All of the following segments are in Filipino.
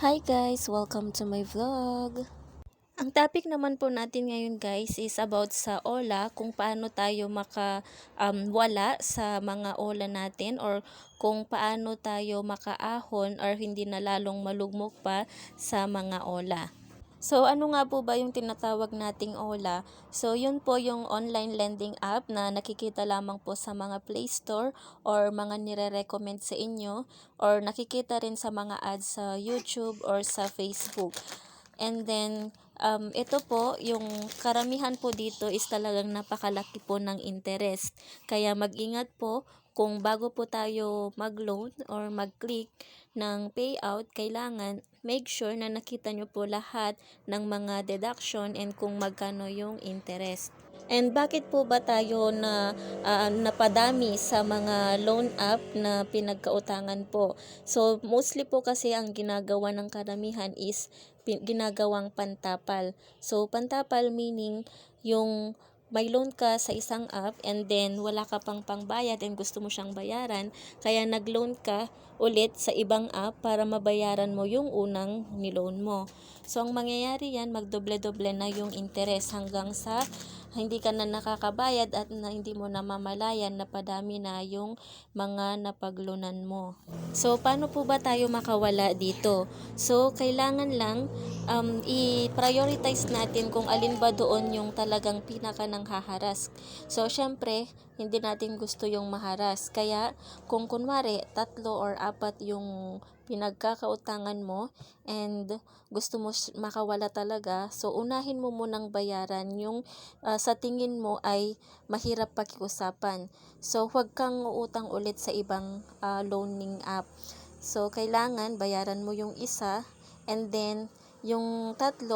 Hi guys! Welcome to my vlog! Ang topic naman po natin ngayon guys is about sa OLA, kung paano tayo wala sa mga OLA natin or kung paano tayo makaahon or hindi na lalong malugmok pa sa mga OLA. So, ano nga po ba yung tinatawag nating OLA? So, yun po yung online lending app na nakikita lamang po sa mga Play Store or mga nire-recommend sa inyo or nakikita rin sa mga ads sa YouTube or sa Facebook. And then, ito po, yung karamihan po dito is talagang napakalaki po ng interest. Kaya mag-ingat po kung bago po tayo mag-loan or mag-click ng payout, kailangan make sure na nakita nyo po lahat ng mga deduction and kung magkano yung interest. And bakit po ba tayo napadami sa mga loan app na pinagkautangan po? So, mostly po kasi ang ginagawa ng karamihan is ginagawang pantapal. So, pantapal meaning yung may loan ka sa isang app and then wala ka pang pangbayad and gusto mo siyang bayaran, kaya nag-loan ka ulit sa ibang app para mabayaran mo yung unang niloan mo. So, ang mangyayari yan, magdoble-doble na yung interest hanggang sa hindi ka na nakakabayad at hindi mo namamalayan na padami na yung mga napaglunan mo. So, paano po ba tayo makawala dito? So, kailangan lang i-prioritize natin kung alin ba doon yung talagang pinaka nang haharas. So, syempre, hindi natin gusto yung maharas. Kaya, kung kunwari, 3 or 4 yung pinagkakautangan mo and gusto mo makawala talaga, so unahin mo munang bayaran yung sa tingin mo ay mahirap pakiusapan. So, huwag kang uutang ulit sa ibang loaning app. So, kailangan bayaran mo yung isa and then yung 3,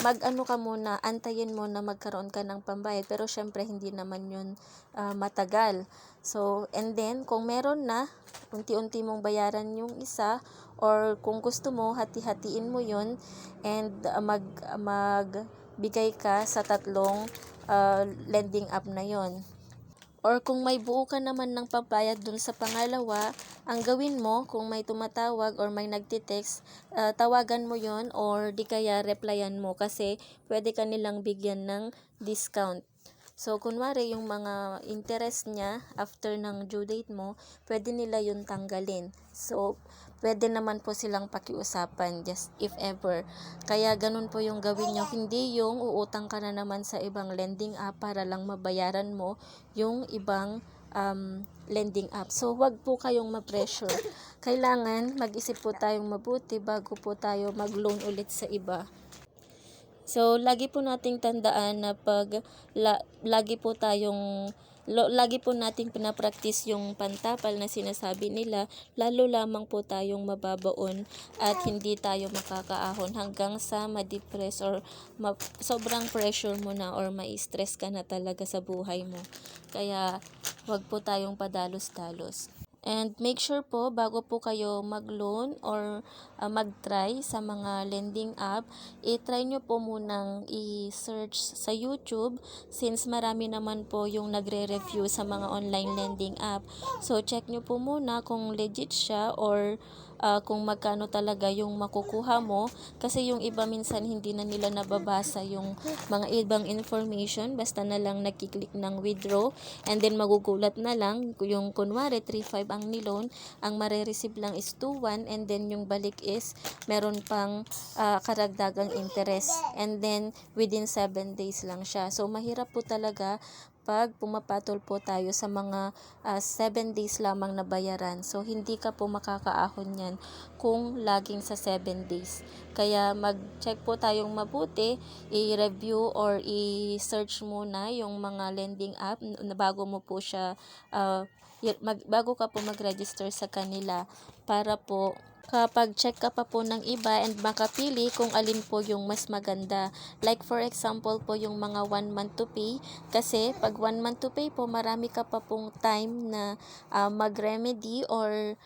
mag-ano ka muna, antayin mo na magkaroon ka ng pambayad. Pero syempre, hindi naman yun matagal. So, and then, kung meron na, unti-unti mong bayaran yung isa or kung gusto mo, hati-hatiin mo yun and magbigay ka sa 3 lending app na yon. Or kung may buo ka naman ng pambayad dun sa pangalawa, ang gawin mo, kung may tumatawag or may nagtitext, tawagan mo yon or di kaya replyan mo kasi pwede ka nilang bigyan ng discount. So, kunwari yung mga interest niya after ng due date mo, pwede nila yun tanggalin. So, pwede naman po silang pakiusapan just if ever. Kaya ganun po yung gawin nyo. Hindi yung uutang ka na naman sa ibang lending app para lang mabayaran mo yung ibang lending app. So, wag po kayong ma-pressure. Kailangan mag-isip po tayong mabuti bago po tayo mag-loan ulit sa iba. So, lagi po nating tandaan na lagi po nating pinapractice yung pantapal na sinasabi nila, lalo lamang po tayong mababaon at hindi tayo makakaahon hanggang sa ma-depress or sobrang pressure mo na or ma-stress ka na talaga sa buhay mo. Kaya, wag po tayong padalos-dalos. And make sure po, bago po kayo mag-loan or mag-try sa mga lending app, i-try nyo po munang i-search sa YouTube since marami naman po yung nagre-review sa mga online lending app. So, check nyo po muna kung legit siya or kung magkano talaga yung makukuha mo kasi yung iba minsan hindi na nila nababasa yung mga ibang information, basta na lang nagkiklik ng withdraw and then magugulat na lang yung kunwari 3.5 ang niloan, ang mare-receive lang is 2.1 and then yung balik is meron pang karagdagang interest and then within 7 days lang siya. So mahirap po talaga pag pumapatol po tayo sa mga 7 days lamang na bayaran. So, hindi ka po makakaahon yan kung laging sa 7 days. Kaya, mag-check po tayong mabuti, i-review or i-search muna yung mga lending app na bago mo po siya, bago ka po mag-register sa kanila para po kapag check ka pa po ng iba and makapili kung alin po yung mas maganda. Like for example po yung mga 1 month to pay. Kasi pag 1 month to pay po, marami ka pa pong time na mag-remedy or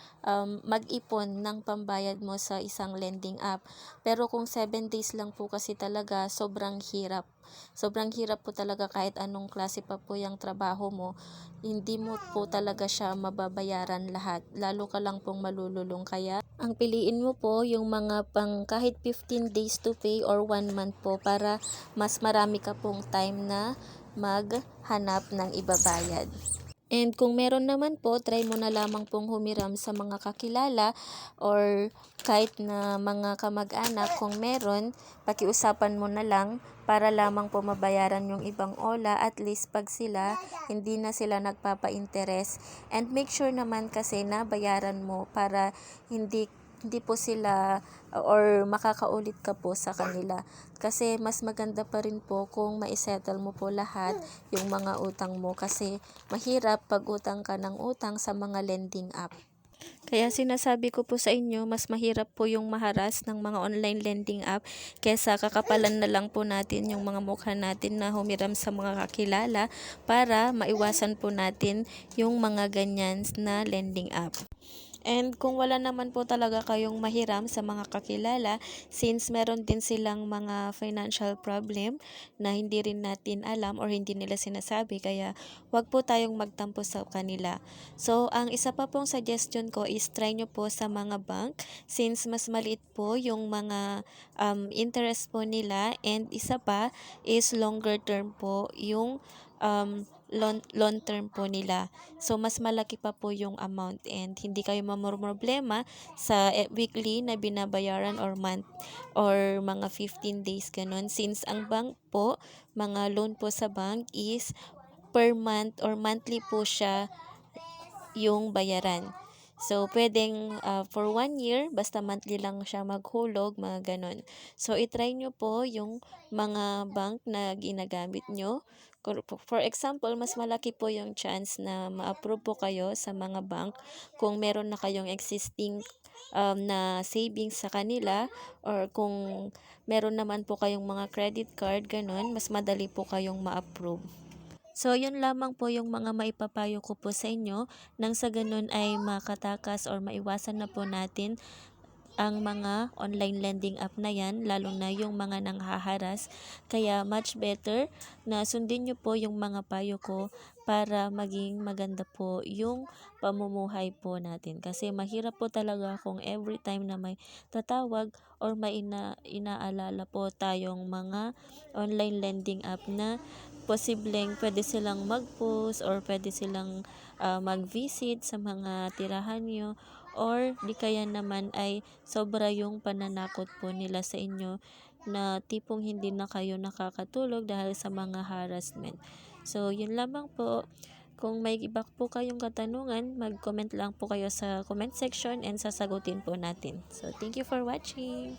mag-ipon ng pambayad mo sa isang lending app. Pero kung 7 days lang po kasi talaga, sobrang hirap. Sobrang hirap po talaga kahit anong klase pa po yung trabaho mo, hindi mo po talaga siya mababayaran lahat. Lalo ka lang pong malululong. Kaya ang piliin mo po yung mga pang kahit 15 days to pay or 1 month po para mas marami ka pong time na maghanap ng ibabayad. And kung meron naman po, try mo na lamang pong humiram sa mga kakilala or kahit na mga kamag-anak. Kung meron, pakiusapan mo na lang para lamang po mabayaran yung ibang ola. At least pag sila, hindi na sila nagpapa-interest. And make sure naman kasi na bayaran mo para hindi po sila or makakaulit ka po sa kanila. Kasi mas maganda pa rin po kung maisettle mo po lahat yung mga utang mo, kasi mahirap pag utang ka ng utang sa mga lending app. Kaya sinasabi ko po sa inyo, mas mahirap po yung maharas ng mga online lending app kesa kakapalan na lang po natin yung mga mukha natin na humiram sa mga kakilala para maiwasan po natin yung mga ganyan na lending app. And kung wala naman po talaga kayong mahiram sa mga kakilala, since meron din silang mga financial problem na hindi rin natin alam or hindi nila sinasabi, kaya wag po tayong magtampo sa kanila. So, ang isa pa pong suggestion ko is try nyo po sa mga bank, since mas maliit po yung mga interest po nila, and isa pa is longer term po yung long term po nila. So, mas malaki pa po yung amount and hindi kayo mamroblema sa weekly na binabayaran or month or mga 15 days ganun. Since ang bank po, mga loan po sa bank is per month or monthly po siya yung bayaran. So, pwedeng for 1 year, basta monthly lang siya maghulog, mga ganun. So, itry nyo po yung mga bank na ginagamit nyo. For example, mas malaki po yung chance na ma-approve po kayo sa mga bank kung meron na kayong existing na savings sa kanila, or kung meron naman po kayong mga credit card, ganun, mas madali po kayong ma-approve. So, yun lamang po yung mga maipapayo ko po sa inyo, nang sa ganun ay makatakas or maiwasan na po natin ang mga online lending app na yan, lalo na yung mga nanghaharas. Kaya much better na sundin nyo po yung mga payo ko para maging maganda po yung pamumuhay po natin. Kasi mahirap po talaga kung every time na may tatawag or may inaalala po tayong mga online lending app na posibleng pwede silang mag-post or pwede silang mag-visit sa mga tirahan nyo, or di kaya naman ay sobra yung pananakot po nila sa inyo na tipong hindi na kayo nakakatulog dahil sa mga harassment. So, yun lamang po. Kung may iba po kayong katanungan, mag-comment lang po kayo sa comment section and sasagutin po natin. So, thank you for watching.